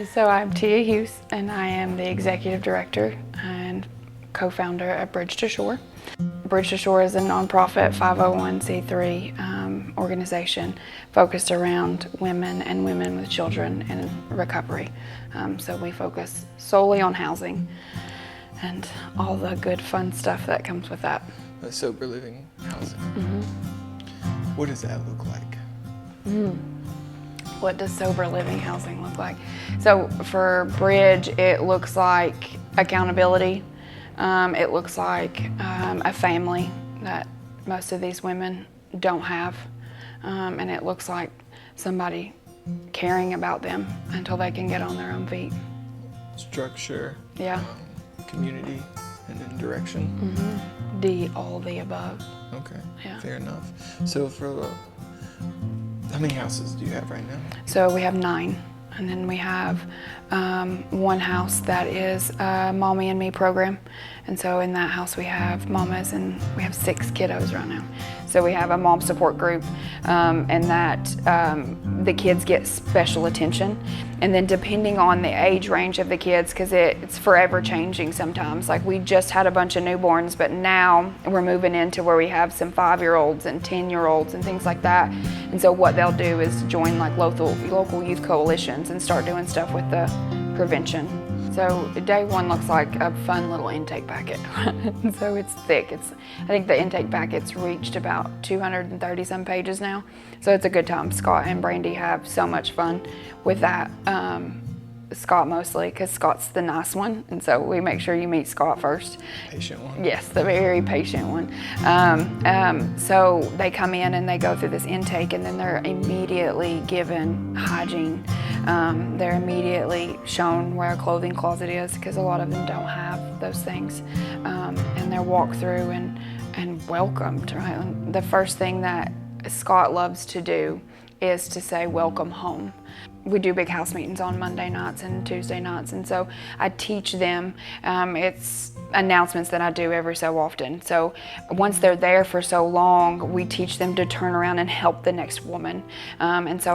So I'm Tia Hughes, and I am the executive director and co-founder at Bridge to Shore. Bridge to Shore is a nonprofit 501c3 organization focused around women and women with children in recovery. So we focus solely on housing and all the good fun stuff that comes with that. Sober living housing. Mm-hmm. What does that look like? What does sober living housing look like? So for Bridge, it looks like accountability. It looks like a family that most of these women don't have. And it looks like somebody caring about them until they can get on their own feet. Structure, Yeah. community, and then direction. All the above. Okay, Yeah. fair enough. So how many houses do you have right now? So we have 9. And then we have one house that is a Mommy and Me program. And so in that house we have mamas, and we have 6 kiddos right now. So we have a mom support group, and that the kids get special attention. And then depending on the age range of the kids, because it's forever changing sometimes. Like we just had a bunch of newborns, but now we're moving into where we have some 5-year-olds and 10-year-olds and things like that. And so what they'll do is join like local youth coalitions and start doing stuff with the prevention. So day 1 looks like a fun little intake packet. So it's thick. I think the intake packet's reached about 230 some pages now. So it's a good time. Scott and Brandy have so much fun with that. Scott mostly, because Scott's the nice one, and so we make sure you meet Scott first. Patient one. Yes, the very patient one. So they come in and they go through this intake, and then they're immediately given hygiene. They're immediately shown where a clothing closet is, because a lot of them don't have those things. And they're walked through and welcomed. Right? The first thing that Scott loves to do is to say, "Welcome home." We do big house meetings on Monday nights and Tuesday nights, and so I teach them. It's announcements that I do every so often. So once they're there for so long, we teach them to turn around and help the next woman. And so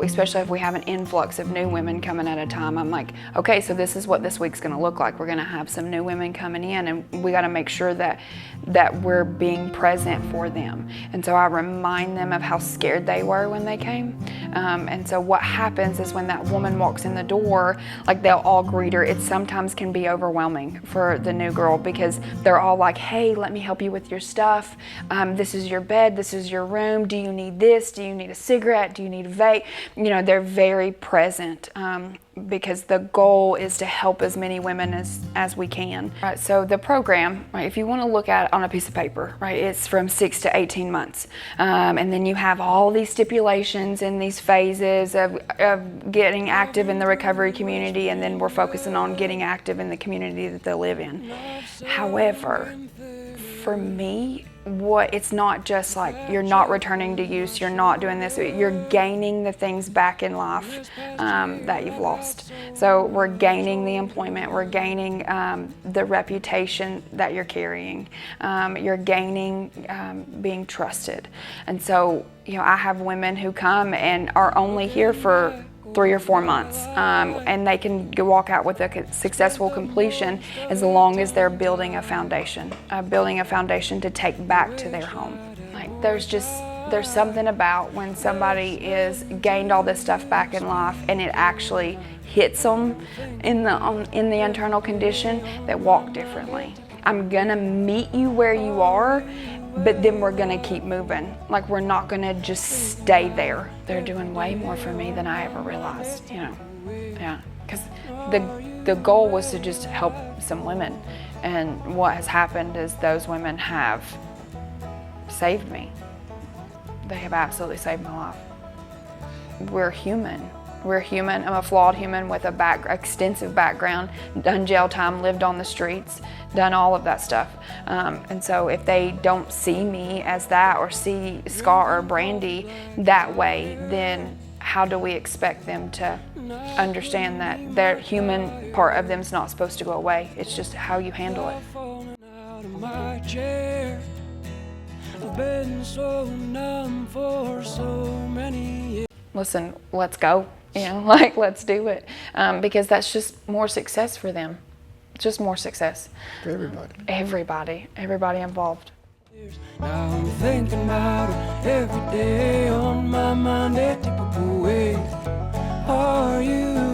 especially if we have an influx of new women coming at a time, I'm like, okay, so this is what this week's gonna look like. We're gonna have some new women coming in, and we gotta make sure that we're being present for them. And so I remind them of how scared they were when they came. And so what happens is when that woman walks in the door, like they'll all greet her. It sometimes can be overwhelming for the new girl, because they're all like, "Hey, let me help you with your stuff. This is your bed, this is your room. Do you need this? Do you need a cigarette? Do you need a vape?" You know, they're very present. Because the goal is to help as many women as we can. Right, so the program, right, if you want to look at it on a piece of paper, right, it's from 6 to 18 months. And then you have all these stipulations and these phases of getting active in the recovery community, and then we're focusing on getting active in the community that they live in. However, for me, it's not just like you're not returning to use, you're not doing this, you're gaining the things back in life that you've lost. So we're gaining the employment, we're gaining the reputation that you're carrying, you're gaining being trusted. And so, you know, I have women who come and are only here for 3 or 4 months, and they can walk out with a successful completion as long as they're building a foundation to take back to their home. Like there's something about when somebody is gained all this stuff back in life and it actually hits them in the internal condition, that walk differently. I'm gonna meet you where you are, but then we're gonna keep moving. Like we're not gonna just stay there. They're doing way more for me than I ever realized, you know. Yeah, because the goal was to just help some women, and what has happened is those women have saved me. They have absolutely saved my life. We're human. We're human. I'm a flawed human with extensive background, done jail time, lived on the streets, done all of that stuff. And so if they don't see me as that, or see Scott or Brandy that way, then how do we expect them to understand that their human part of them is not supposed to go away? It's just how you handle it. Listen, let's go. like let's do it, because that's just more success for them, just more success. For everybody. Everybody involved. Now I'm thinking about her every day, on my mind a typical way. Are you